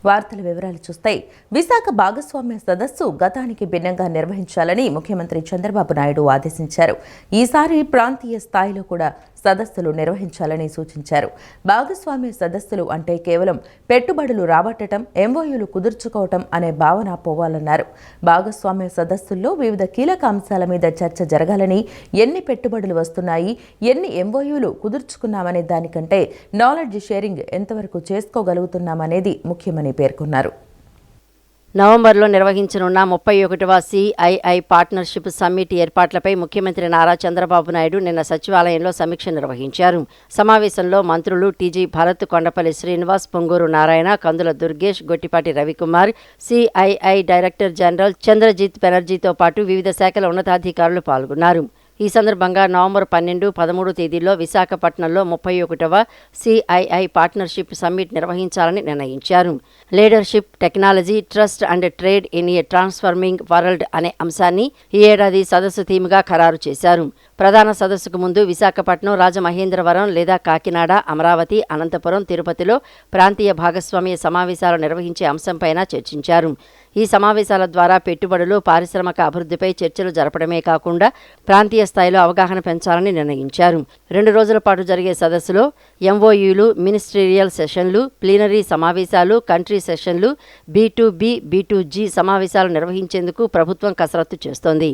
వార్తల వివరాలు చూస్తే విశాఖ భాగస్వామ్య సదస్సు గతానికి భిన్నంగా నిర్వహించాలని ముఖ్యమంత్రి చంద్రబాబు నాయుడు ఆదేశించారు. ఈసారి ప్రాంతీయ స్థాయిలో కూడా సదస్సులు నిర్వహించాలని సూచించారు. భాగస్వామ్య సదస్సులు అంటే కేవలం పెట్టుబడులు రాబట్టడం, ఎంఓయూలు కుదుర్చుకోవటం అనే భావన పోవాలన్నారు. భాగస్వామ్య సదస్సుల్లో వివిధ కీలక అంశాల మీద చర్చ జరగాలని, ఎన్ని పెట్టుబడులు వస్తున్నాయి, ఎన్ని ఎంఓయూలు కుదుర్చుకున్నామనే దానికంటే నాలెడ్జ్ షేరింగ్ ఎంతవరకు చేసుకోగలుగుతున్నామనేది ముఖ్యమని పేర్కొన్నారు. నవంబర్లో నిర్వహించనున్న 31వ CII పార్ట్నర్షిప్ సమ్మిట్ ఏర్పాట్లపై ముఖ్యమంత్రి నారా చంద్రబాబు నాయుడు నిన్న సచివాలయంలో సమీక్ష నిర్వహించారు. సమావేశంలో మంత్రులు TG Bharat, Kondapalli Srinivas, Ponguru Narayana, Kandula Durgesh, Gottipati Ravikumar, CII director general Chandrajit బెనర్జీతో పాటు వివిధ శాఖల ఉన్నతాధికారులు పాల్గొన్నారు. ఈ సందర్భంగా నవంబర్ 12, 13 తేదీల్లో విశాఖపట్నంలో 31వ CII పార్ట్నర్షిప్ సమ్మిట్ నిర్వహించాలని నిర్ణయించారు. Leadership, technology, trust and trade in a transforming world అనే అంశాన్ని ఈ ఏడాది సదస్సు థీమ్గా ఖరారు చేశారు. ప్రధాన సదస్సుకు ముందు విశాఖపట్నం, రాజమహేంద్రవరం లేదా కాకినాడ, అమరావతి, అనంతపురం, తిరుపతిలో ప్రాంతీయ భాగస్వామ్య సమావేశాలు నిర్వహించే అంశంపైన చర్చించారు. ఈ సమావేశాల ద్వారా పెట్టుబడులు, పారిశ్రామిక అభివృద్ధిపై చర్చలు జరపడమే కాకుండా ప్రాంతీయ స్థాయిలో అవగాహన పెంచాలని నిర్ణయించారు. 2 రోజుల పాటు జరిగే సదస్సులో ఎంఓయూలు, మినిస్ట్రీరియల్ సెషన్లు, ప్లీనరీ సమావేశాలు, కంట్రీ సెషన్లు, B2B, B2G సమావేశాలు నిర్వహించేందుకు ప్రభుత్వం కసరత్తు చేస్తోంది.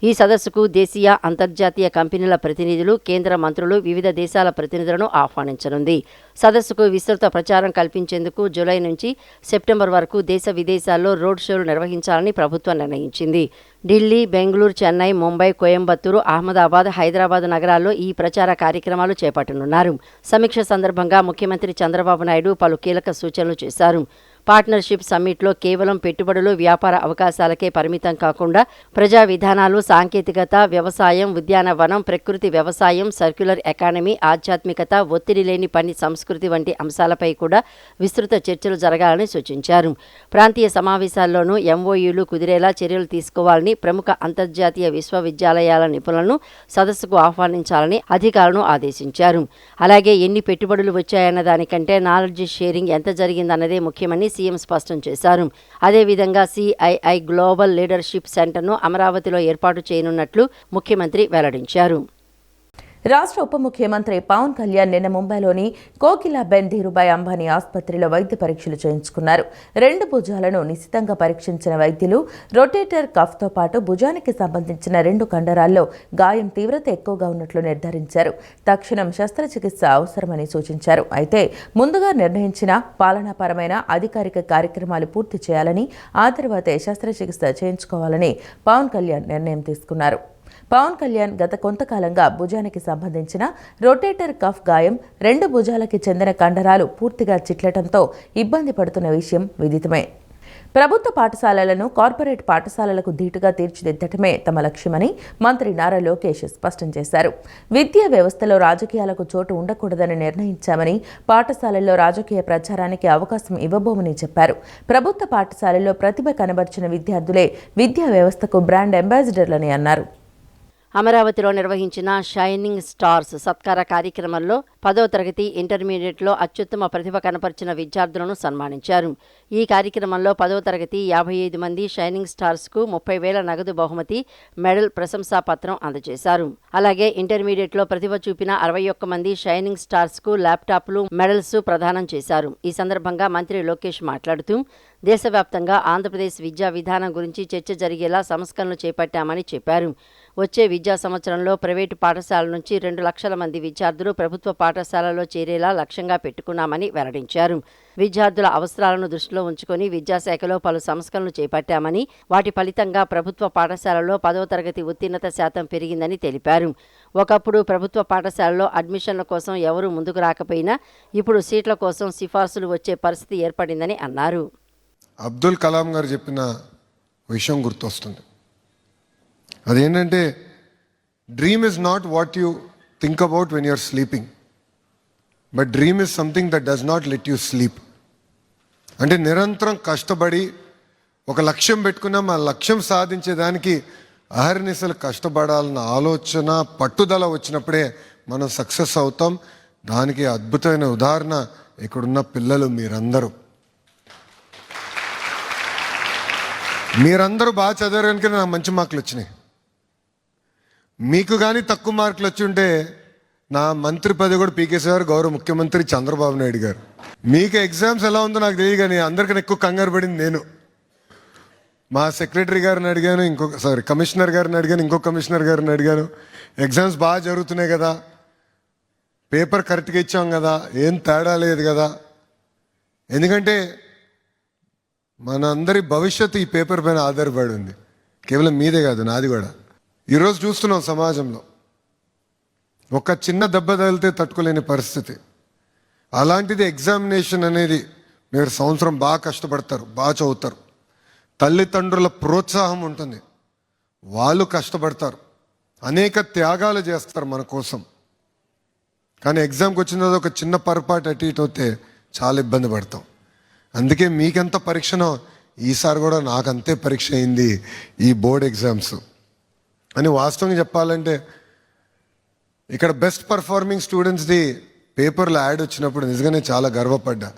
ఈ సదస్సుకు దేశీయ, అంతర్జాతీయ కంపెనీల ప్రతినిధులు, కేంద్ర మంత్రులు, వివిధ దేశాల ప్రతినిధులను ఆహ్వానించనుంది. సదస్సుకు విస్తృత ప్రచారం కల్పించేందుకు జూలై నుంచి సెప్టెంబర్ వరకు దేశ విదేశాల్లో రోడ్ షోలు నిర్వహించాలని ప్రభుత్వం నిర్ణయించింది. ఢిల్లీ, బెంగళూరు, చెన్నై, ముంబై, కోయంబత్తూరు, అహ్మదాబాద్, హైదరాబాద్ నగరాల్లో ఈ ప్రచార కార్యక్రమాలు చేపట్టనున్నారు. సమీక్ష సందర్భంగా ముఖ్యమంత్రి చంద్రబాబు నాయుడు పలు కీలక సూచనలు చేశారు. పార్ట్నర్షిప్ సమ్మిట్లో కేవలం పెట్టుబడులు, వ్యాపార అవకాశాలకే పరిమితం కాకుండా ప్రజా విధానాలు, సాంకేతికత, వ్యవసాయం, ఉద్యానవనం, ప్రకృతి వ్యవసాయం, సర్క్యులర్ ఎకానమీ, ఆధ్యాత్మికత, ఒత్తిడి లేని పని సంస్కృతి వంటి అంశాలపై కూడా విస్తృత చర్చలు జరగాలని సూచించారు. ప్రాంతీయ సమావేశాల్లోనూ ఎంఓయూలు కుదిరేలా చర్యలు తీసుకోవాలని, ప్రముఖ అంతర్జాతీయ విశ్వవిద్యాలయాల నిపుణులను సదస్సుకు ఆహ్వానించాలని అధికారులను ఆదేశించారు. అలాగే ఎన్ని పెట్టుబడులు వచ్చాయన్న దానికంటే నాలెడ్జ్ షేరింగ్ ఎంత జరిగిందన్నదే ముఖ్యమని సీఎం స్పష్టం చేశారు. అదేవిధంగా CII గ్లోబల్ లీడర్షిప్ సెంటర్ను అమరావతిలో ఏర్పాటు చేయనున్నట్లు ముఖ్యమంత్రి వెల్లడించారు. రాష్ట్ర ఉప ముఖ్యమంత్రి పవన్ కళ్యాణ్ నిన్న ముంబైలోని కోకిలాబెన్ ధీరుభాయ్ అంబానీ ఆసుపత్రిలో వైద్య పరీక్షలు చేయించుకున్నారు. 2 భుజాలను నిశితంగా పరీక్షించిన వైద్యులు రొటేటర్ కఫ్తో పాటు భుజానికి సంబంధించిన 2 కండరాల్లో గాయం తీవ్రత ఎక్కువగా ఉన్నట్లు నిర్ధారించారు. తక్షణం శస్త్రచికిత్స అవసరమని సూచించారు. అయితే ముందుగా నిర్ణయించిన పాలనాపరమైన అధికారిక కార్యక్రమాలు పూర్తి చేయాలని, ఆ తర్వాతే శస్త్రచికిత్స చేయించుకోవాలని పవన్ కళ్యాణ్ నిర్ణయం తీసుకున్నారు. పవన్ కళ్యాణ్ గత కొంతకాలంగా భుజానికి సంబంధించిన రొటేటర్ కఫ్ గాయం, 2 భుజాలకి చెందిన కండరాలు పూర్తిగా చిట్లటంతో ఇబ్బంది పడుతున్న విషయం విదితమే. ప్రభుత్వ పాఠశాలలను కార్పొరేట్ పాఠశాలలకు ధీటుగా తీర్చిదిద్దటమే తమ లక్ష్యమని మంత్రి నారా లోకేష్ స్పష్టం చేశారు. విద్యా వ్యవస్థలో రాజకీయాలకు చోటు ఉండకూడదని నిర్ణయించామని, పాఠశాలల్లో రాజకీయ ప్రచారానికి అవకాశం ఇవ్వబోమని చెప్పారు. ప్రభుత్వ పాఠశాలల్లో ప్రతిభ కనబర్చిన విద్యార్థులే విద్యా వ్యవస్థకు బ్రాండ్ అంబాసిడర్లని అన్నారు. అమరావతిలో నిర్వహించిన షైనింగ్ స్టార్స్ సత్కార కార్యక్రమంలో 10వ తరగతి, ఇంటర్మీడియట్లో అత్యుత్తమ ప్రతిభ కనపరిచిన విద్యార్థులను సన్మానించారు. ఈ కార్యక్రమంలో 10వ తరగతి 55 మంది షైనింగ్ స్టార్స్కు 30,000 నగదు బహుమతి, మెడల్, ప్రశంసా పత్రం అందజేశారు. అలాగే ఇంటర్మీడియట్లో ప్రతిభ చూపిన 61 మంది షైనింగ్ స్టార్స్కు ల్యాప్టాప్లు, మెడల్స్ ప్రదానం చేశారు. ఈ సందర్భంగా మంత్రి లోకేష్ మాట్లాడుతూ దేశవ్యాప్తంగా ఆంధ్రప్రదేశ్ విద్యా విధానం గురించి చర్చ జరిగేలా సంస్కరణలు చేపట్టామని చెప్పారు. వచ్చే విద్యా సంవత్సరంలో ప్రైవేటు పాఠశాలల నుంచి 2 లక్షల మంది విద్యార్థులు ప్రభుత్వ పాఠశాలలో చేరేలా లక్ష్యంగా పెట్టుకున్నామని వెల్లడించారు. విద్యార్థుల అవసరాలను దృష్టిలో ఉంచుకొని విద్యాశాఖలో పలు సంస్కరణలు చేపట్టామని, వాటి ఫలితంగా ప్రభుత్వ పాఠశాలలో 10వ తరగతి ఉత్తీర్ణత శాతం పెరిగిందని తెలిపారు. ఒకప్పుడు ప్రభుత్వ పాఠశాలలో అడ్మిషన్ల కోసం ఎవరూ ముందుకు రాకపోయినా ఇప్పుడు సీట్ల కోసం సిఫార్సులు వచ్చే పరిస్థితి ఏర్పడిందని అన్నారు. అబ్దుల్ కలాం గారు చెప్పిన విషయం గుర్తొస్తుంది. అదేంటంటే, dream is not what you think about when you're sleeping, but dream is something that does not let you sleep. అంటే నిరంతరం కష్టపడి ఒక లక్ష్యం పెట్టుకున్నాం, ఆ లక్ష్యం సాధించేదానికి అహర్నిశలు కష్టపడాలన్న ఆలోచన, పట్టుదల వచ్చినప్పుడే మనం సక్సెస్ అవుతాం. దానికి అద్భుతమైన ఉదాహరణ ఇక్కడున్న పిల్లలు మీరందరూ. మీరందరూ బాగా చదివారు కనుక నాకు మంచి మార్కులు వచ్చినాయి. మీకు కానీ తక్కువ మార్కులు వచ్చి ఉంటే నా మంత్రి పదవి కూడా పీకేసేవారు గౌరవ ముఖ్యమంత్రి చంద్రబాబు నాయుడు గారు. మీకు ఎగ్జామ్స్ ఎలా ఉందో నాకు తెలియదు, కానీ అందరికన్నా ఎక్కువ కంగారు పడింది నేను. మా సెక్రటరీ గారిని అడిగాను, కమిషనర్ గారిని అడిగాను, ఇంకో కమిషనర్ గారిని అడిగాను, ఎగ్జామ్స్ బాగా జరుగుతున్నాయి కదా, పేపర్ కరెక్ట్గా ఇచ్చాం కదా, ఏం తేడా లేదు కదా. ఎందుకంటే మన అందరి భవిష్యత్తు ఈ పేపర్ పైన ఆధారపడి ఉంది. కేవలం మీదే కాదు, నాది కూడా. ఈరోజు చూస్తున్నాం సమాజంలో ఒక చిన్న దెబ్బ తగిలితే తట్టుకోలేని పరిస్థితి. అలాంటిది ఎగ్జామినేషన్ అనేది మీరు సంవత్సరం బాగా కష్టపడతారు, బాగా చదువుతారు, తల్లిదండ్రుల ప్రోత్సాహం ఉంటుంది, వాళ్ళు కష్టపడతారు, అనేక త్యాగాలు చేస్తారు మన కోసం. కానీ ఎగ్జామ్కి వచ్చిన తర్వాత ఒక చిన్న పొరపాటు అటు ఇటు అవుతే చాలా ఇబ్బంది పడతాం. అందుకే మీకెంత పరీక్షనో ఈసారి కూడా నాకంతే పరీక్ష అయింది ఈ బోర్డ్ ఎగ్జామ్స్ అని. వాస్తవంగా చెప్పాలంటే ఇక్కడ బెస్ట్ పర్ఫార్మింగ్ స్టూడెంట్స్ది పేపర్లో యాడ్ వచ్చినప్పుడు నిజంగానే చాలా గర్వపడ్డా.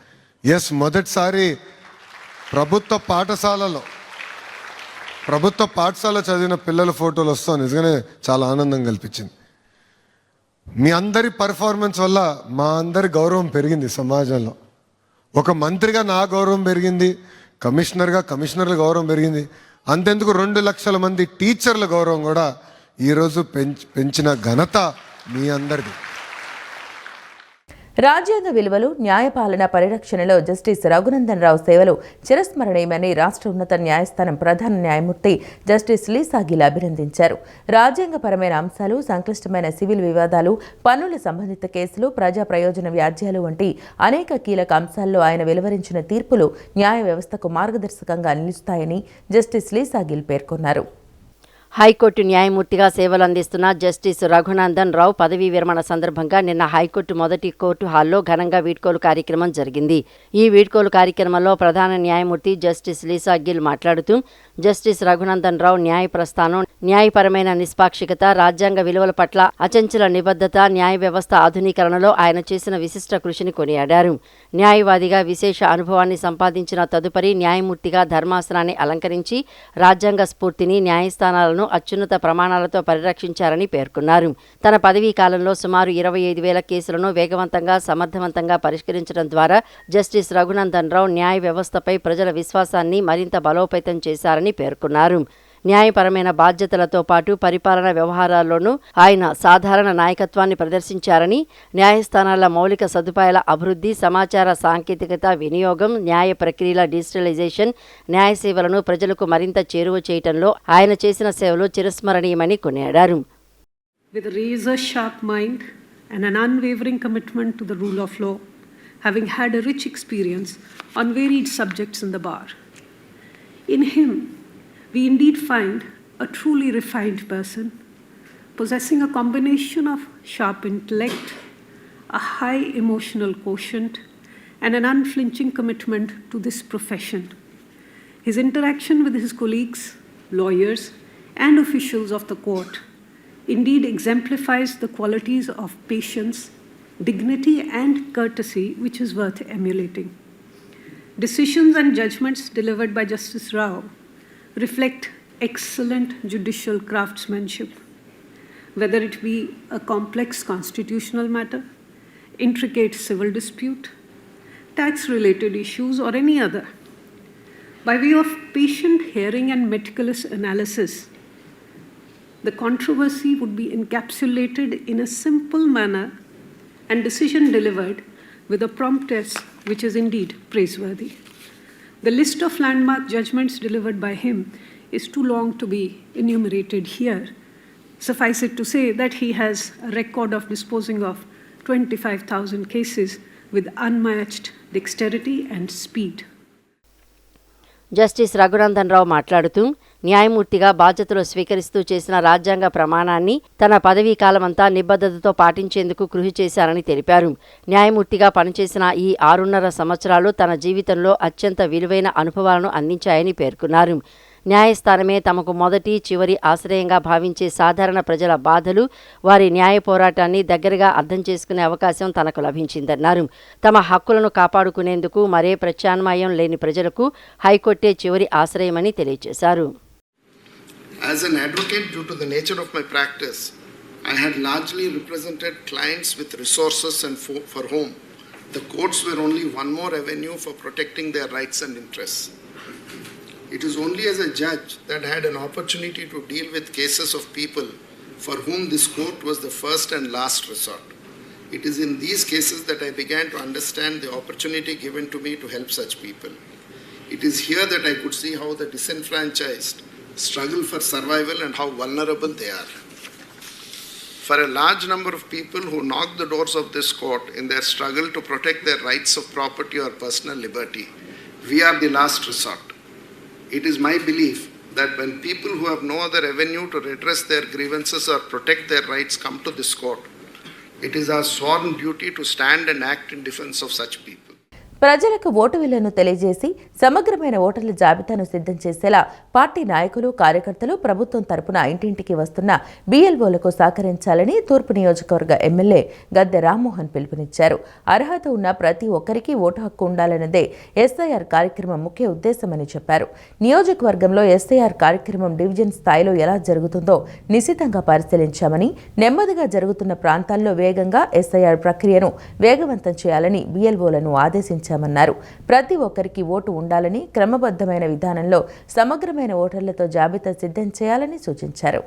ఎస్, మొదటిసారి ప్రభుత్వ పాఠశాల చదివిన పిల్లల ఫోటోలు వస్తాం, నిజంగానే చాలా ఆనందం కల్పించింది. మీ అందరి పర్ఫార్మెన్స్ వల్ల మా అందరి గౌరవం పెరిగింది సమాజంలో. ఒక మంత్రిగా నా గౌరవం పెరిగింది, కమిషనర్ల గౌరవం పెరిగింది. అంతెందుకు 2 లక్షల మంది టీచర్ల గౌరవం కూడా ఈరోజు పెంచిన ఘనత మీ అందరిది. రాజ్యాంగ విలువలు, న్యాయపాలన పరిరక్షణలో జస్టిస్ రఘునందన్ రావు సేవలు చిరస్మరణీయమని రాష్ట్ర ఉన్నత న్యాయస్థానం ప్రధాన న్యాయమూర్తి జస్టిస్ లీసా గిల్ అభినందించారు. రాజ్యాంగపరమైన అంశాలు, సంక్లిష్టమైన సివిల్ వివాదాలు, పన్నుల సంబంధిత కేసులు, ప్రజా ప్రయోజన వ్యాజ్యాలు వంటి అనేక కీలక అంశాల్లో ఆయన వెలువరించిన తీర్పులు న్యాయ వ్యవస్థకు మార్గదర్శకంగా నిలుస్తాయని జస్టిస్ లీసా గిల్ పేర్కొన్నారు. హైకోర్టు న్యాయమూర్తిగా సేవలు అందిస్తున్న జస్టిస్ రఘునందన్ రావు పదవీ విరమణ సందర్భంగా నిన్న హైకోర్టు మొదటి కోర్టు హాల్లో ఘనంగా వీడ్కోలు కార్యక్రమం జరిగింది. ఈ వీడ్కోలు కార్యక్రమంలో ప్రధాన న్యాయమూర్తి జస్టిస్ లీసా గిల్ మాట్లాడుతూ, జస్టిస్ రఘునందన్ రావు న్యాయ ప్రస్థానం, న్యాయపరమైన నిష్పాక్షికత, రాజ్యాంగ విలువల పట్ల అచంచల నిబద్ధత, న్యాయ వ్యవస్థ ఆధునీకరణలో ఆయన చేసిన విశిష్ట కృషిని కొనియాడారు. న్యాయవాదిగా విశేష అనుభవాన్ని సంపాదించిన తదుపరి న్యాయమూర్తిగా ధర్మాసనాన్ని అలంకరించి రాజ్యాంగ స్ఫూర్తిని, న్యాయస్థానాలను అత్యున్నత ప్రమాణాలతో పరిరక్షించారని పేర్కొన్నారు. తన పదవీ కాలంలో సుమారు 25,000 కేసులను వేగవంతంగా, సమర్థవంతంగా పరిష్కరించడం ద్వారా జస్టిస్ రఘునందన్ రావు న్యాయ వ్యవస్థపై ప్రజల విశ్వాసాన్ని మరింత బలోపేతం చేశారని పేర్కొన్నారు. న్యాయపరమైన బాధ్యతలతో పాటు పరిపాలన వ్యవహారాల్లోనూ ఆయన సాధారణ నాయకత్వాన్ని ప్రదర్శించారని, న్యాయస్థానాల మౌలిక సదుపాయాల అభివృద్ధి, సమాచార సాంకేతికత వినియోగం, న్యాయ ప్రక్రియల డిజిటలైజేషన్, న్యాయ సేవలను ప్రజలకు మరింత చేరువ చేయటంలో ఆయన చేసిన సేవలు చిరస్మరణీయమని కొనియాడారు. With a razor-sharp mind and an unwavering commitment to the rule of law, having had a rich experience on varied subjects in the bar. In him, we indeed find a truly refined person, possessing a combination of sharp intellect, a high emotional quotient, and an unflinching commitment to this profession. His interaction with his colleagues, lawyers, and officials of the court indeed exemplifies the qualities of patience, dignity, and courtesy which is worth emulating. Decisions and judgments delivered by Justice Rao reflect excellent judicial craftsmanship, whether it be a complex constitutional matter, intricate civil dispute, tax-related issues, or any other. By way of patient hearing and meticulous analysis, the controversy would be encapsulated in a simple manner and decision delivered with a promptness which is indeed praiseworthy. The list of landmark judgments delivered by him is too long to be enumerated here. Suffice it to say that he has a record of disposing of 25,000 cases with unmatched dexterity and speed. Justice Raghunandan Rao మాట్లాడుతూ, న్యాయమూర్తిగా బాధ్యతలు స్వీకరిస్తూ చేసిన రాజ్యాంగ ప్రమాణాన్ని తన పదవీ కాలమంతా నిబద్ధతతో పాటించేందుకు కృషి చేశారని తెలిపారు. న్యాయమూర్తిగా పనిచేసిన ఈ 6.5 సంవత్సరాలు తన జీవితంలో అత్యంత విలువైన అనుభవాలను అందించాయని పేర్కొన్నారు. న్యాయస్థానమే తమకు మొదటి చివరి ఆశ్రయంగా భావించే సాధారణ ప్రజల బాధలు, వారి న్యాయ పోరాటాన్ని దగ్గరగా అర్థం చేసుకునే అవకాశం తనకు లభించిందన్నారు. తమ హక్కులను కాపాడుకునేందుకు మరే ప్రత్యామ్నాయం లేని ప్రజలకు హైకోర్టే చివరి ఆశ్రయమని తెలియజేశారు. As an advocate, due to the nature of my practice, I had largely represented clients with resources and for whom the courts were only one more avenue for protecting their rights and interests. It is only as a judge that I had an opportunity to deal with cases of people for whom this court was the first and last resort. It is in these cases that I began to understand the opportunity given to me to help such people. It is here that I could see how the disenfranchised struggle for survival and how vulnerable they are. For a large number of people who knock the doors of this court in their struggle to protect their rights of property or personal liberty, we are the last resort. It is my belief that when people who have no other avenue to redress their grievances or protect their rights come to this court, it is our sworn duty to stand and act in defense of such people. ప్రజలకు vote విలువను తెలియజేసి సమగ్రమైన ఓటర్ల జాబితాను సిద్ధం చేసేలా party నాయకులు, కార్యకర్తలు ప్రభుత్వం తరపున ఇంటింటికి వస్తున్న బీఎల్ఓలకు సహకరించాలని తూర్పు నియోజకవర్గ ఎమ్మెల్యే గద్దె రామ్మోహన్ పిలుపునిచ్చారు. అర్హత ఉన్న ప్రతి ఒక్కరికి ఓటు హక్కు ఉండాలన్నదే ఎస్ఐఆర్ కార్యక్రమం ముఖ్య ఉద్దేశమని చెప్పారు. నియోజకవర్గంలో ఎస్ఐఆర్ కార్యక్రమం డివిజన్ స్థాయిలో ఎలా జరుగుతుందో నిశితంగా పరిశీలించామని, నెమ్మదిగా జరుగుతున్న ప్రాంతాల్లో వేగంగా ఎస్ఐఆర్ ప్రక్రియను వేగవంతం చేయాలని బీఎల్ఓలను ఆదేశించారు. ప్రతి ఒక్కరికి ఓటు ఉండాలని, క్రమబద్ధమైన విధానంలో సమగ్రమైన ఓటర్లతో జాబితా సిద్ధం చేయాలని సూచించారు.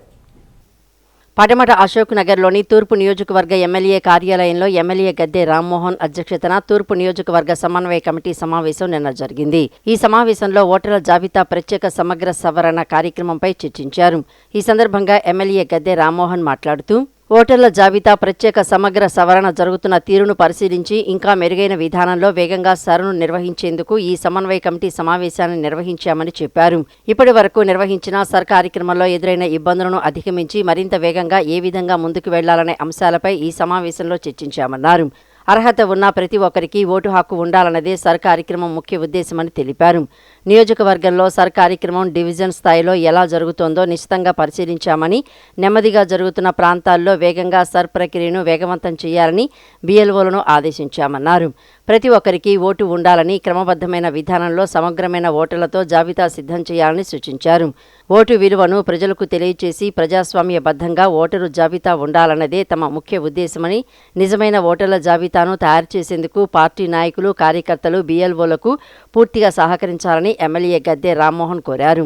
పటమట అశోక్ నగర్లోని తూర్పు నియోజకవర్గ ఎమ్మెల్యే కార్యాలయంలో ఎమ్మెల్యే గద్దె రామ్మోహన్ అధ్యక్షతన తూర్పు నియోజకవర్గ సమన్వయ కమిటీ సమావేశం నిన్న జరిగింది. ఈ సమావేశంలో ఓటర్ల జాబితా ప్రత్యేక సమగ్ర సవరణ కార్యక్రమంపై చర్చించారు. ఈ సందర్భంగా ఎమ్మెల్యే గద్దె రామ్మోహన్ మాట్లాడుతూ, ఓటర్ల జాబితా ప్రత్యేక సమగ్ర సవరణ జరుగుతున్న తీరును పరిశీలించి ఇంకా మెరుగైన విధానంలో వేగంగా సవరణను నిర్వహించేందుకు ఈ సమన్వయ కమిటీ సమావేశాన్ని నిర్వహించామని చెప్పారు. ఇప్పటి వరకు నిర్వహించిన సర్ కార్యక్రమంలో ఎదురైన ఇబ్బందులను అధిగమించి మరింత వేగంగా ఏ విధంగా ముందుకు వెళ్లాలనే అంశాలపై ఈ సమావేశంలో చర్చించామన్నారు. అర్హత ఉన్న ప్రతి ఒక్కరికి ఓటు హక్కు ఉండాలన్నదే సర్ కార్యక్రమం ముఖ్య ఉద్దేశమని తెలిపారు. నియోజకవర్గంలో సర్ కార్యక్రమం డివిజన్ స్థాయిలో ఎలా జరుగుతోందో నిశితంగా పరిశీలించామని, నెమ్మదిగా జరుగుతున్న ప్రాంతాల్లో వేగంగా సర్ ప్రక్రియను వేగవంతం చేయాలని బీఎల్ఓలను ఆదేశించామన్నారు. ప్రతి ఒక్కరికి ఓటు ఉండాలని, క్రమబద్ధమైన విధానంలో సమగ్రమైన ఓటర్లతో జాబితా సిద్ధం చేయాలని సూచించారు. ఓటు విలువను ప్రజలకు తెలియచేసి ప్రజాస్వామ్యబద్ధంగా ఓటరు జాబితా ఉండాలన్నదే తమ ముఖ్య ఉద్దేశమని, నిజమైన ఓటర్ల జాబితాను తయారు చేసేందుకు పార్టీ నాయకులు, కార్యకర్తలు బీఎల్ఓలకు పూర్తిగా సహకరించాలని ఎమ్మెల్యే గద్దె రామ్మోహన్ కోరారు.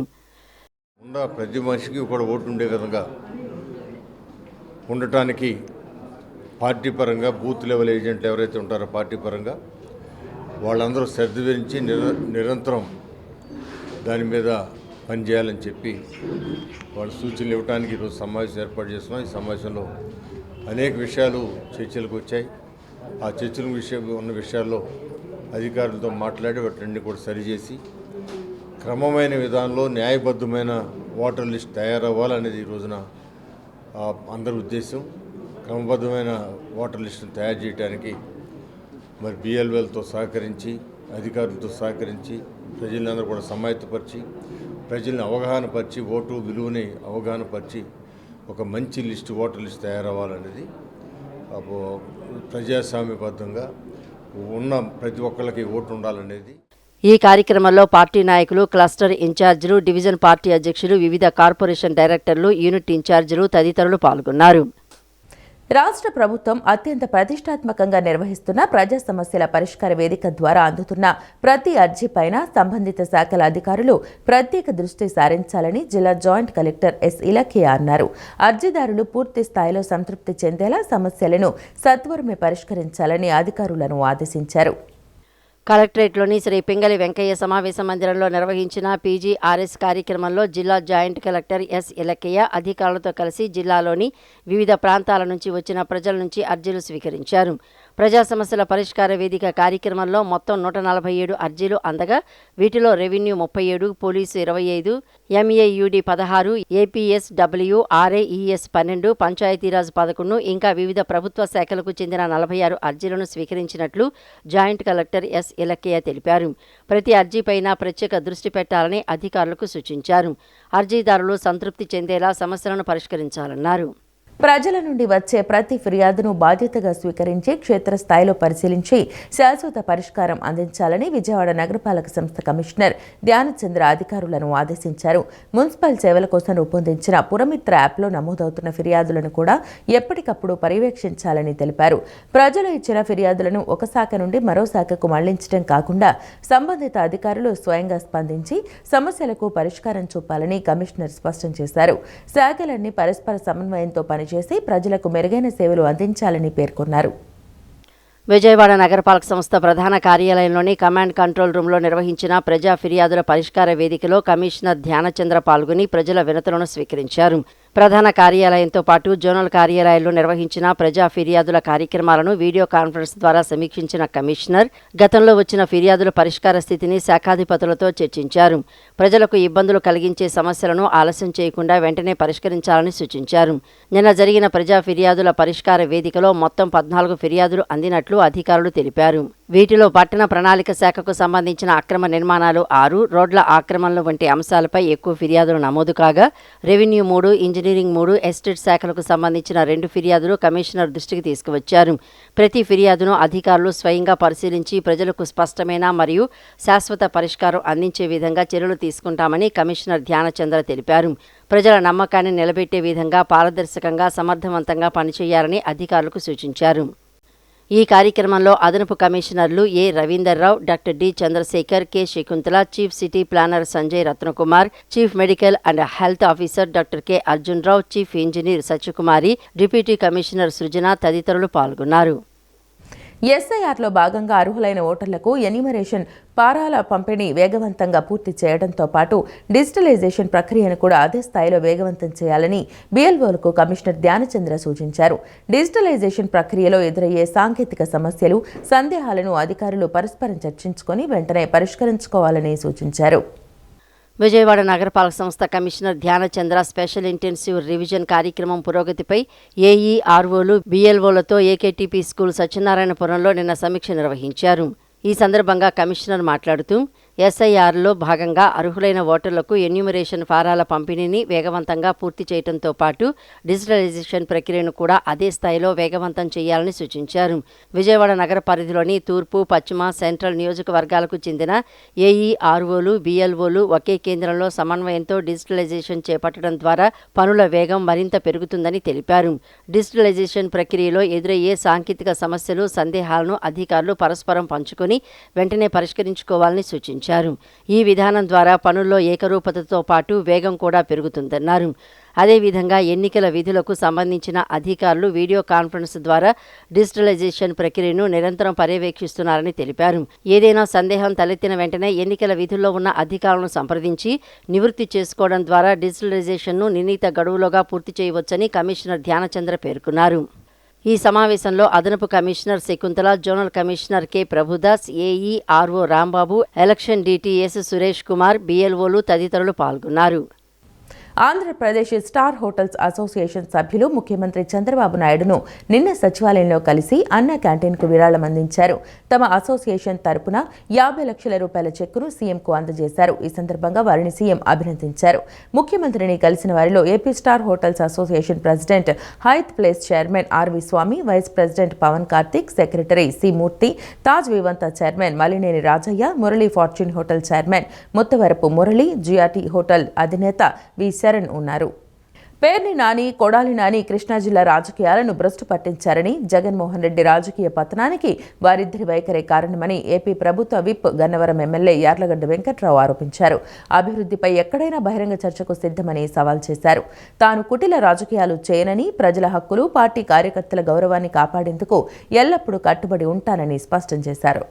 ప్రతి మనిషికి కూడా ఓటు ఉండే విధంగా ఉండటానికి పార్టీ పరంగా బూత్ లెవెల్ ఏజెంట్లు ఎవరైతే ఉంటారో పార్టీ పరంగా వాళ్ళందరూ శ్రద్ధ వహించి నిరంతరం దాని మీద పనిచేయాలని చెప్పి వాళ్ళు సూచనలు ఇవ్వడానికి ఈరోజు సమావేశం ఏర్పాటు చేస్తున్నాం. ఈ సమావేశంలో అనేక విషయాలు చర్చలకు వచ్చాయి. ఆ చర్చల ఉన్న విషయాల్లో అధికారులతో మాట్లాడి వాటిని కూడా సరిచేసి క్రమమైన విధానంలో న్యాయబద్ధమైన ఓటర్ లిస్ట్ తయారవ్వాలనేది ఈ రోజున అందరి ఉద్దేశం. క్రమబద్ధమైన ఓటర్ లిస్టును తయారు చేయడానికి మరి బిఎల్ఓలతో సహకరించి, అధికారులతో సహకరించి, ప్రజలందరూ కూడా సమాయత్తపరిచి, ప్రజల్ని అవగాహనపరిచి, ఓటు విలువని అవగాహనపరిచి ఒక మంచి లిస్టు, ఓటర్ లిస్ట్ తయారవ్వాలనేది ప్రజాస్వామ్యబద్ధంగా ఉన్న ప్రతి ఒక్కరికి ఓటు ఉండాలనేది. ఈ కార్యక్రమంలో పార్టీ నాయకులు, క్లస్టర్ ఇన్ఛార్జీలు, డివిజన్ పార్టీ అధ్యక్షులు, వివిధ కార్పొరేషన్ డైరెక్టర్లు, యూనిట్ ఇన్ఛార్జీలు తదితరులు పాల్గొన్నారు. రాష్ట్ర ప్రభుత్వం అత్యంత ప్రతిష్టాత్మకంగా నిర్వహిస్తున్న ప్రజా సమస్యల పరిష్కార వేదిక ద్వారా అందుతున్న ప్రతి అర్జీపైన సంబంధిత శాఖల అధికారులు ప్రత్యేక దృష్టి సారించాలని జిల్లా జాయింట్ కలెక్టర్ ఎస్ ఇలఖియా అన్నారు. అర్జీదారులు పూర్తి స్థాయిలో సంతృప్తి చెందేలా సమస్యలను సత్వరమే పరిష్కరించాలని అధికారులను ఆదేశించారు. కలెక్టరేట్లోని శ్రీ పింగళి వెంకయ్య సమావేశ మందిరంలో నిర్వహించిన పీజీఆర్ఎస్ కార్యక్రమంలో జిల్లా జాయింట్ కలెక్టర్ ఎస్ ఇలక్కయ్య అధికారులతో కలిసి జిల్లాలోని వివిధ ప్రాంతాల నుంచి వచ్చిన ప్రజల నుంచి అర్జీలు స్వీకరించారు. ప్రజా సమస్యల పరిష్కార వేదిక కార్యక్రమంలో మొత్తం 147 అర్జీలు అందగా వీటిలో రెవెన్యూ 37, పోలీసు 25, ఎంఏయుడి 16, ఏపీఎస్డబ్ల్యూ, ఆర్ఏఈఎస్ 12, పంచాయతీరాజ్ 11 ఇంకా వివిధ ప్రభుత్వ శాఖలకు చెందిన 46 అర్జీలను స్వీకరించినట్లు జాయింట్ కలెక్టర్ ఎస్. ఇలక్కయ్య తెలిపారు. ప్రతి అర్జీపైన ప్రత్యేక దృష్టి పెట్టాలని అధికారులకు సూచించారు. అర్జీదారులు సంతృప్తి చెందేలా సమస్యలను పరిష్కరించాలన్నారు. ప్రజల నుండి వచ్చే ప్రతి ఫిర్యాదును బాధ్యతగా స్వీకరించి క్షేత్రస్థాయిలో పరిశీలించి శాశ్వత పరిష్కారం అందించాలని విజయవాడ నగరపాలక సంస్థ కమిషనర్ ధ్యానచంద్ర అధికారులను ఆదేశించారు. మున్సిపల్ సేవల కోసం రూపొందించిన పురమిత్ర యాప్లో నమోదవుతున్న ఫిర్యాదులను కూడా ఎప్పటికప్పుడు పర్యవేక్షించాలని తెలిపారు. ప్రజలు ఇచ్చిన ఫిర్యాదులను ఒక శాఖ నుండి మరో శాఖకు మళ్లించడం కాకుండా సంబంధిత అధికారులు స్వయంగా స్పందించి సమస్యలకు పరిష్కారం చూపాలని కమిషనర్ స్పష్టం చేశారు. శాఖలన్నీ పరస్పర సమన్వయంతో పనిచేసి ప్రజలకు మెరుగైన సేవలు అందించాలని పేర్కొన్నారు. విజయవాడ నగరపాలక సంస్థ ప్రధాన కార్యాలయంలోని కమాండ్ కంట్రోల్ రూమ్లో నిర్వహించిన ప్రజా ఫిర్యాదుల పరిష్కార వేదికలో కమిషనర్ ధ్యానచంద్ర పాల్గొని ప్రజల వినతులను స్వీకరించారు. ప్రధాన కార్యాలయంతో పాటు జోనల్ కార్యాలయాల్లో నిర్వహించిన ప్రజా ఫిర్యాదుల కార్యక్రమాలను వీడియో కాన్ఫరెన్స్ ద్వారా సమీక్షించిన కమిషనర్ గతంలో వచ్చిన ఫిర్యాదుల పరిష్కార స్థితిని శాఖాధిపతులతో చర్చించారు. ప్రజలకు ఇబ్బందులు కలిగించే సమస్యలను ఆలస్యం చేయకుండా వెంటనే పరిష్కరించాలని సూచించారు. నిన్న జరిగిన ప్రజా ఫిర్యాదుల పరిష్కార వేదికలో మొత్తం 14 ఫిర్యాదులు అందినట్లు అధికారులు తెలిపారు. వీటిలో పట్టణ ప్రణాళిక శాఖకు సంబంధించిన అక్రమ నిర్మాణాలు 6, రోడ్ల ఆక్రమణలు వంటి అంశాలపై ఎక్కువ ఫిర్యాదులు నమోదు కాగా రెవెన్యూ 3, ఇంజనీరింగ్ 3, ఎస్టేట్ శాఖలకు సంబంధించిన 2 ఫిర్యాదులు కమిషనర్ దృష్టికి తీసుకువచ్చారు. ప్రతి ఫిర్యాదును అధికారులు స్వయంగా పరిశీలించి ప్రజలకు స్పష్టమైన మరియు శాశ్వత పరిష్కారం అందించే విధంగా చర్యలు తీసుకుంటామని కమిషనర్ ధ్యానచంద్ర తెలిపారు. ప్రజల నమ్మకాన్ని నిలబెట్టే విధంగా పారదర్శకంగా సమర్థవంతంగా పనిచేయాలని అధికారులకు సూచించారు. ఈ కార్యక్రమంలో అదనపు కమిషనర్లు A. Ravinder Rao, doctor D. Chandrashekar, K. Shakuntala, chief city planner Sanjay Ratnakumar, chief medical and health officer doctor K. Arjun Rao, chief engineer Satyakumari, deputy commissioner Srujana తదితరులు పాల్గొన్నారు. ఎస్ఐఆర్లో భాగంగా అర్హులైన ఓటర్లకు ఎన్యూమరేషన్ పారాల పంపిణీ వేగవంతంగా పూర్తి చేయడంతో పాటు డిజిటలైజేషన్ ప్రక్రియను కూడా అదే స్థాయిలో వేగవంతం చేయాలని బిఎల్ఓలకు కమిషనర్ ధ్యానచంద్ర సూచించారు. డిజిటలైజేషన్ ప్రక్రియలో ఎదురయ్యే సాంకేతిక సమస్యలు, సందేహాలను అధికారులు పరస్పరం చర్చించుకొని వెంటనే పరిష్కరించుకోవాలని సూచించారు. విజయవాడ నగరపాలక సంస్థ commissioner Dhyanachandra special intensive revision కార్యక్రమం పురోగతిపై ఏఈ, ఆర్ఓలు, బిఎల్ఓలతో ఏకేటీపీ స్కూల్ సత్యనారాయణపురంలో నిన్న సమీక్ష నిర్వహించారు. ఈ సందర్భంగా కమిషనర్ మాట్లాడుతూ ఎస్ఐఆర్లో భాగంగా అర్హులైన ఓటర్లకు ఎన్యూమరేషన్ ఫారాల పంపిణీని వేగవంతంగా పూర్తి చేయడంతో పాటు డిజిటలైజేషన్ ప్రక్రియను కూడా అదే స్థాయిలో వేగవంతం చేయాలని సూచించారు. విజయవాడ నగర పరిధిలోని తూర్పు, పశ్చిమ, సెంట్రల్ నియోజకవర్గాలకు చెందిన ఏఈ, ఆర్ఓలు, బిఎల్ఓలు ఒకే కేంద్రంలో సమన్వయంతో డిజిటలైజేషన్ చేపట్టడం ద్వారా పనుల వేగం మరింత పెరుగుతుందని తెలిపారు. డిజిటలైజేషన్ ప్రక్రియలో ఎదురయ్యే సాంకేతిక సమస్యలు, సందేహాలను అధికారులు పరస్పరం పంచుకొని వెంటనే పరిష్కరించుకోవాలని సూచించారు. ఈ విధానం ద్వారా పనుల్లో ఏకరూపతతో పాటు వేగం కూడా పెరుగుతుందన్నారు. అదేవిధంగా ఎన్నికల విధులకు సంబంధించిన అధికారులు వీడియో కాన్ఫరెన్స్ ద్వారా డిజిటలైజేషన్ ప్రక్రియను నిరంతరం పర్యవేక్షిస్తున్నారని తెలిపారు. ఏదైనా సందేహం తలెత్తిన వెంటనే ఎన్నికల విధుల్లో ఉన్న అధికారులను సంప్రదించి నివృత్తి చేసుకోవడం ద్వారా డిజిటలైజేషన్ను నిర్ణీత గడువులోగా పూర్తి చేయవచ్చని కమిషనర్ ధ్యానచంద్ర పేర్కొన్నారు. ఈ సమావేశంలో అదనపు commissioner Shakuntala, zonal commissioner K. Prabhudas, AE, RO Rambabu, election DTS Suresh Kumar, బిఎల్ఓలు తదితరులు పాల్గొన్నారు. ఆంధ్రప్రదేశ్ స్టార్ హోటల్స్ అసోసియేషన్ సభ్యులు ముఖ్యమంత్రి చంద్రబాబు నాయుడును నిన్న సచివాలయంలో కలిసి అన్న క్యాంటీన్కు విరాళం అందించారు. తమ అసోసియేషన్ తరపున 50 లక్షల రూపాయల చెక్కును సీఎంకు అందజేశారు. ఈ సందర్భంగా వారిని సీఎం అభినందించారు. ముఖ్యమంత్రిని కలిసిన వారిలో AP star hotels association president, హైత్ place chairman RV Swamy, vice president Pavan Karthik, secretary C Murthy, Taj Vivanta chairman Malineni Rajaiah, Murali Fortune hotel chairman Muttavarapu Murali, GRT hotel అధినేత వి శరణ్ ఉన్నారు. పేర్ని నాని, కొడాలి నాని కృష్ణా జిల్లా రాజకీయాలను భ్రష్టు పట్టించారని, జగన్మోహన్ రెడ్డి రాజకీయ పతనానికి వారిద్దరి వైఖరే కారణమని ఏపీ ప్రభుత్వ విప్ గన్నవరం ఎమ్మెల్యే యార్లగడ్డ వెంకట్రావు ఆరోపించారు. అభివృద్ధిపై ఎక్కడైనా బహిరంగ చర్చకు సిద్ధమని సవాల్ చేశారు. తాను కుటిల రాజకీయాలు చేయనని, ప్రజల హక్కులు, పార్టీ కార్యకర్తల గౌరవాన్ని కాపాడేందుకు ఎల్లప్పుడూ కట్టుబడి ఉంటానని స్పష్టం చేశారు.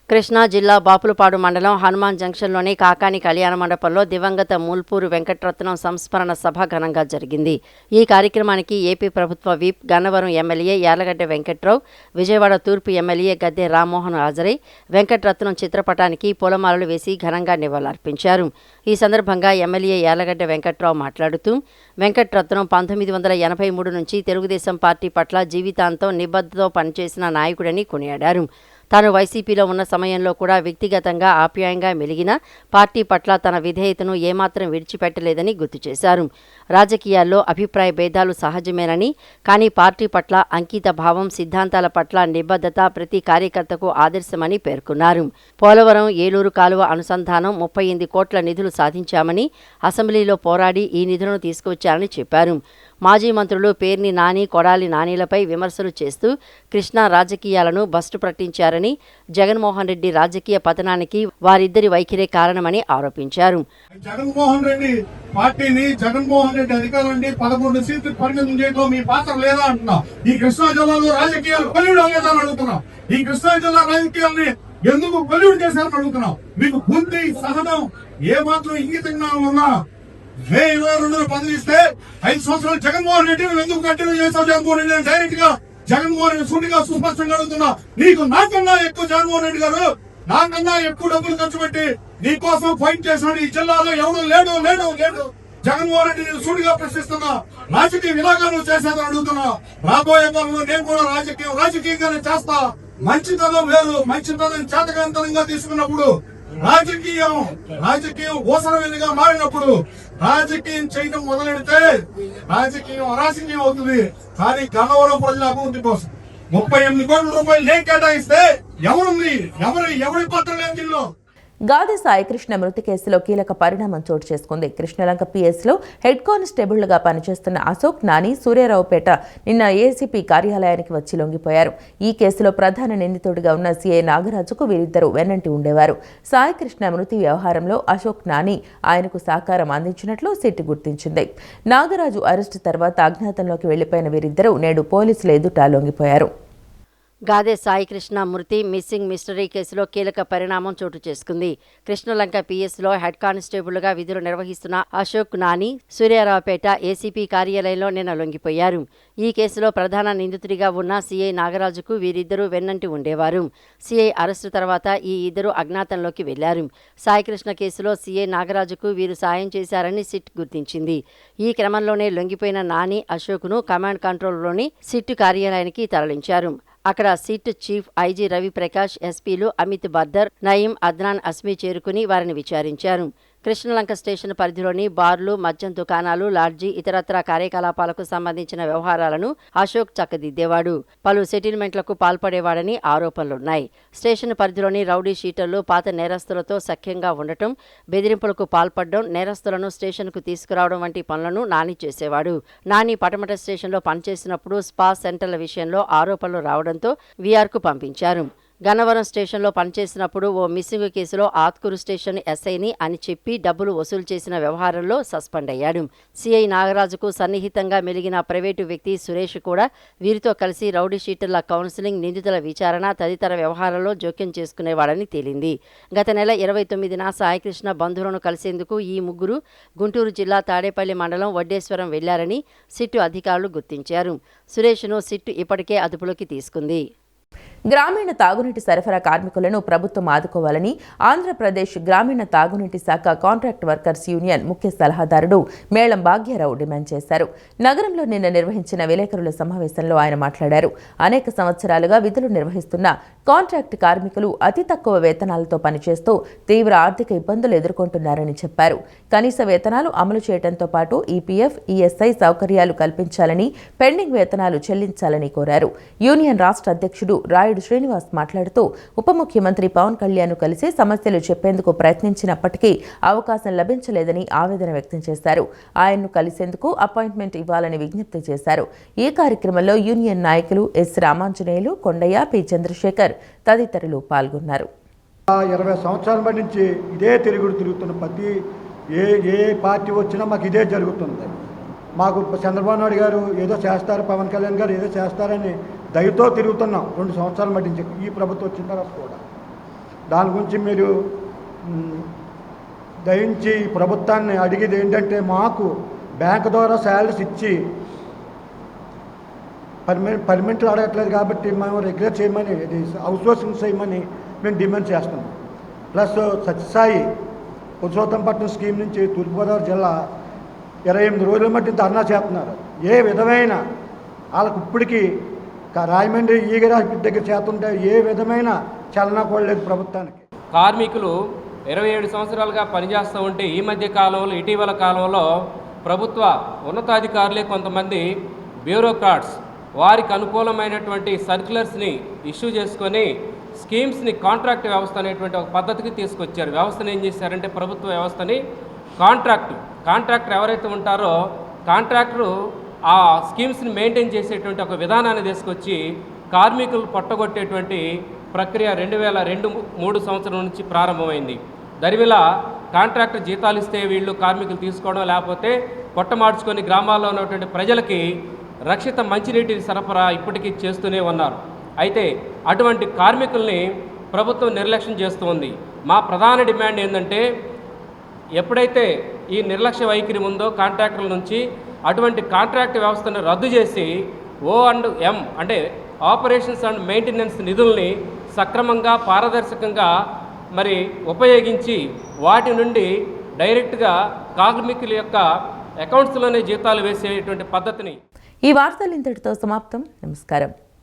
కృష్ణా జిల్లా బాపులపాడు మండలం హనుమాన్ జంక్షన్లోని కాకాని కళ్యాణ మండపంలో దివంగత మూల్పూరు వెంకటరత్నం సంస్మరణ సభ ఘనంగా జరిగింది. ఈ కార్యక్రమానికి ఏపీ ప్రభుత్వ విప్, గన్నవరం ఎమ్మెల్యే యార్లగడ్డ వెంకట్రావు, విజయవాడ తూర్పు ఎమ్మెల్యే గద్దె రామ్మోహన్ హాజరై వెంకటరత్నం చిత్రపటానికి పూలమాలలు వేసి ఘనంగా నివాళులర్పించారు. ఈ సందర్భంగా ఎమ్మెల్యే యార్లగడ్డ వెంకట్రావు మాట్లాడుతూ వెంకటరత్నం 1983 నుంచి తెలుగుదేశం పార్టీ పట్ల జీవితాంతం నిబద్ధతతో పనిచేసిన నాయకుడని కొనియాడారు. తాను వైసీపీలో ఉన్న సమయంలో కూడా వ్యక్తిగతంగా ఆప్యాయంగా మెలిగిన పార్టీ పట్ల తన విధేయతను ఏమాత్రం విడిచిపెట్టలేదని గుర్తు చేశారు. రాజకీయాల్లో అభిప్రాయ భేదాలు సహజమేనని, కానీ పార్టీ పట్ల అంకిత భావం, సిద్ధాంతాల పట్ల నిబద్ధత ప్రతి కార్యకర్తకు ఆదర్శమని పేర్కొన్నారు. పోలవరం ఏలూరు కాలువ అనుసంధానం 38 కోట్ల నిధులు సాధించామని, అసెంబ్లీలో పోరాడి ఈ నిధులను తీసుకువచ్చారని చెప్పారు. మాజీ మంత్రులు పేర్ని నాని, కొడాలి నానీలపై విమర్శలు చేస్తూ కృష్ణా రాజకీయాలను బస్టు పట్టించారని, జగన్మోహన్ రెడ్డి రాజకీయ పతనానికి వారిద్దరి వైఖరే కారణమని ఆరోపించారు. జగన్మోహన్ రెడ్డి పార్టీని, జగన్మోహన్ రెడ్డి అధికారాన్ని 11 సీట్లు పరిమితం చేయడంలో మీ పాత్ర లేదా అంటున్నా. ఈ కృష్ణా జిల్లాలో రాజకీయాలు బలివుడు అవ్వలేదని అడుగుతున్నాం. ఈ కృష్ణా జిల్లా రాజకీయాల్ని ఎందుకు బలివుడు చేశారని అడుగుతున్నాం. మీకు బుద్ధి, సహనం ఏమాత్రం ఇంగితంగా ఉన్నా మే 22 పదవి ఇస్తే 5 సంవత్సరాలు జగన్మోహన్ రెడ్డి ఎందుకు కంటిన్యూ చేశావు? జగన్మోహన్ రెడ్డి డైరెక్ట్ గా జగన్మోహన్ రెడ్డి సూటిగా సుస్పష్టంగా అడుగుతున్నా. నీకు నాకన్నా ఎక్కువ జగన్మోహన్ రెడ్డి గారు నాకన్నా ఎక్కువ డబ్బులు ఖర్చు పెట్టి నీకోసం ఫైట్ చేసినాడు. ఈ జిల్లాలో ఎవరు లేడు. జగన్మోహన్ రెడ్డి నేను సూటిగా ప్రశ్నిస్తున్నా. రాజకీయ విలాగాలు చేసేదని అడుగుతున్నా. రాబోయే కాలంలో నేను కూడా రాజకీయంగానే చేస్తా. మంచితనం వేరు, మంచితనం చేతకాంతనంగా తీసుకున్నప్పుడు రాజకీయం ఓసరవేదిగా మారినప్పుడు రాజకీయం చేయడం మొదలెడితే రాజకీయం అరాజకీయం అవుతుంది. కానీ గన్నవరం ప్రజల అభివృద్ధి కోసం 38 కోట్ల రూపాయలు నేను కేటాయిస్తే ఎవరి పత్రం లేదు దీనిలో. గాది సాయికృష్ణ మృతి కేసులో కీలక పరిణామం చోటు చేసుకుంది. కృష్ణలంక పిఎస్లో హెడ్ కానిస్టేబుల్గా పనిచేస్తున్న అశోక్ నాని సూర్యారావుపేట నిన్న ఏసీపీ కార్యాలయానికి వచ్చి లొంగిపోయారు. ఈ కేసులో ప్రధాన నిందితుడిగా ఉన్న సీఐ నాగరాజుకు వీరిద్దరూ వెన్నంటి ఉండేవారు. సాయికృష్ణ మృతి వ్యవహారంలో అశోక్ నాని ఆయనకు సహకారం అందించినట్లు సిట్ గుర్తించింది. నాగరాజు అరెస్టు తర్వాత అజ్ఞాతంలోకి వెళ్లిపోయిన వీరిద్దరూ నేడు పోలీసుల ఎదుట లొంగిపోయారు. గాదే సాయికృష్ణ మృతి మిస్సింగ్ మిస్టరీ కేసులో కీలక పరిణామం చోటు చేసుకుంది. కృష్ణలంక పిఎస్లో హెడ్ కానిస్టేబుల్గా విధులు నిర్వహిస్తున్న అశోక్ నాని సూర్యారావుపేట ఏసీపీ కార్యాలయంలో నిన్న లొంగిపోయారు. ఈ కేసులో ప్రధాన నిందితుడిగా ఉన్న సీఐ నాగరాజుకు వీరిద్దరూ వెన్నంటి ఉండేవారు. సీఐ అరెస్టు తర్వాత ఈ ఇద్దరు అజ్ఞాతంలోకి వెళ్లారు. సాయికృష్ణ కేసులో సీఐ నాగరాజుకు వీరు సాయం చేశారని సిట్ గుర్తించింది. ఈ క్రమంలోనే లొంగిపోయిన నాని, అశోక్ను కమాండ్ కంట్రోల్లోని సిట్ కార్యాలయానికి తరలించారు. అక్కడ SIT chief IG Ravi Prakash, ఎస్పీలు అమిత్ బర్దర్, నయీం, అద్నాన్ అస్మీ చేరుకుని వారిని విచారించారు. కృష్ణలంక స్టేషన్ పరిధిలోని బార్లు, మద్యం దుకాణాలు, లాడ్జీ, ఇతరత్రా కార్యకలాపాలకు సంబంధించిన వ్యవహారాలను అశోక్ చక్కదిద్దేవాడు. పలు సెటిల్మెంట్లకు పాల్పడేవాడని ఆరోపణలున్నాయి. స్టేషన్ పరిధిలోని రౌడీ షీటర్లు పాత నేరస్తులతో సఖ్యంగా ఉండటం, బెదిరింపులకు పాల్పడడం, నేరస్తులను స్టేషన్కు తీసుకురావడం వంటి పనులను నాని చేసేవాడు. నాని పటమట స్టేషన్లో పనిచేసినప్పుడు స్పా సెంటర్ల విషయంలో ఆరోపణలు రావడంతో వీఆర్కు పంపించారు. గన్నవరం స్టేషన్లో పనిచేసినప్పుడు ఓ మిస్సింగ్ కేసులో ఆత్కూరు స్టేషన్ ఎస్ఐని అని చెప్పి డబ్బులు వసూలు చేసిన వ్యవహారంలో సస్పెండ్ అయ్యాడు. సిఐ నాగరాజుకు సన్నిహితంగా మెలిగిన ప్రైవేటు వ్యక్తి సురేష్ కూడా వీరితో కలిసి రౌడీ షీటర్ల కౌన్సిలింగ్, నిందితుల విచారణ తదితర వ్యవహారాల్లో జోక్యం చేసుకునేవాడని తేలింది. గత నెల 29న సాయికృష్ణ బంధువులను కలిసేందుకు ఈ ముగ్గురు గుంటూరు జిల్లా తాడేపల్లి మండలం వడ్డేశ్వరం వెళ్లారని సిట్టు అధికారులు గుర్తించారు. సురేష్ను సిట్టు ఇప్పటికే అదుపులోకి తీసుకుంది. గ్రామీణ తాగునీటి సరఫరా కార్మికులను ప్రభుత్వం ఆదుకోవాలని ఆంధ్రప్రదేశ్ గ్రామీణ తాగునీటి శాఖ కాంట్రాక్ట్ వర్కర్స్ యూనియన్ ముఖ్య సలహాదారుడు మేళం భాగ్యారావు డిమాండ్ చేశారు. నగరంలో నిన్న నిర్వహించిన విలేకరుల సమావేశంలో ఆయన మాట్లాడారు. అనేక సంవత్సరాలుగా విధులు నిర్వహిస్తున్న కాంట్రాక్ట్ కార్మికులు అతి తక్కువ వేతనాలతో పనిచేస్తూ తీవ్ర ఆర్థిక ఇబ్బందులు ఎదుర్కొంటున్నారని చెప్పారు. కనీస వేతనాలు అమలు చేయడంతో పాటు ఈపీఎఫ్, ఈఎస్ఐ సౌకర్యాలు కల్పించాలని, పెండింగ్ వేతనాలు చెల్లించాలని కోరారు. యూనియన్ రాష్ట్ర అధ్యక్షుడు రాయుడు శ్రీనివాస్ మాట్లాడుతూ ఉప ముఖ్యమంత్రి పవన్ కళ్యాణ్ కలిసి సమస్యలు చెప్పేందుకు ప్రయత్నించినప్పటికీ అవకాశం లభించలేదని ఆవేదన వ్యక్తం చేశారు. ఆయన్ను కలిసేందుకు అపాయింట్మెంట్ ఇవ్వాలని విజ్ఞప్తి చేశారు. ఈ కార్యక్రమంలో యూనియన్ నాయకులు ఎస్ రామాంజనేయులు, కొండయ్య, పి చంద్రశేఖర్ తదితరులు పాల్గొన్నారు. 20 సంవత్సరాల బట్టి నుంచి ఇదే తిరుగుతున్న ప్రతి ఏ పార్టీ వచ్చినా మాకు ఇదే జరుగుతుంది. మాకు చంద్రబాబు నాయుడు గారు ఏదో చేస్తారు, పవన్ కళ్యాణ్ గారు ఏదో చేస్తారని దయతో తిరుగుతున్నాం 2 సంవత్సరాల మట్టి నుంచి. ఈ ప్రభుత్వం వచ్చిన తర్వాత కూడా దాని గురించి మీరు దయించి ప్రభుత్వాన్ని అడిగేది ఏంటంటే, మాకు బ్యాంక్ ద్వారా శాలరీస్ ఇచ్చి పర్మనెంట్లు అడగట్లేదు కాబట్టి మేము రెగ్యులర్ చేయమని, ఇది అవుట్సోర్సింగ్ చేయమని మేము డిమాండ్ చేస్తున్నాం. ప్లస్ సత్యసాయి పురుషోత్తంపట్నం స్కీమ్ నుంచి తూర్పుగోదావరి జిల్లా 28 రోజుల మట్టి ధర్నా చేస్తున్నారు. ఏ విధమైన వాళ్ళకి ఇప్పటికీ రాజమండ్రి ఈగరా దగ్గర చేస్తుంటే ఏ విధమైన చలన కూడా లేదు ప్రభుత్వానికి. కార్మికులు 27 సంవత్సరాలుగా పనిచేస్తూ ఉంటే ఈ మధ్య కాలంలో, ఇటీవల కాలంలో ప్రభుత్వ ఉన్నతాధికారులే కొంతమంది బ్యూరోక్రాట్స్ వారికి అనుకూలమైనటువంటి సర్క్యులర్స్ని ఇష్యూ చేసుకొని స్కీమ్స్ని కాంట్రాక్ట్ వ్యవస్థ అనేటువంటి ఒక పద్ధతికి తీసుకొచ్చారు. వ్యవస్థను ఏం చేశారంటే, ప్రభుత్వ వ్యవస్థని కాంట్రాక్టర్ ఎవరైతే ఉంటారో కాంట్రాక్టరు ఆ స్కీమ్స్ని మెయింటైన్ చేసేటువంటి ఒక విధానాన్ని తీసుకొచ్చి కార్మికులు పట్టగొట్టేటువంటి ప్రక్రియ 2002-03 సంవత్సరం నుంచి ప్రారంభమైంది. దరిమిలా కాంట్రాక్టర్ జీతాలు ఇస్తే వీళ్ళు కార్మికులు తీసుకోవడం, లేకపోతే పొట్టమార్చుకొని గ్రామాల్లో ఉన్నటువంటి ప్రజలకి రక్షిత మంచినీటి సరఫరా ఇప్పటికీ చేస్తూనే ఉన్నారు. అయితే అటువంటి కార్మికుల్ని ప్రభుత్వం నిర్లక్ష్యం చేస్తూ ఉంది. మా ప్రధాన డిమాండ్ ఏంటంటే, ఎప్పుడైతే ఈ నిర్లక్ష్య వైఖరి ఉందో కాంట్రాక్టర్ల నుంచి, అటువంటి కాంట్రాక్ట్ వ్యవస్థను రద్దు చేసి O&M అంటే ఆపరేషన్స్ అండ్ మెయింటెనెన్స్ నిధుల్ని సక్రమంగా, పారదర్శకంగా మరి ఉపయోగించి వాటి నుండి డైరెక్ట్గా కార్మికుల యొక్క అకౌంట్స్లోనే జీతాలు వేసేటువంటి పద్ధతిని. ఈ వార్తలు ఇంతటితో సమాప్తం. నమస్కారం.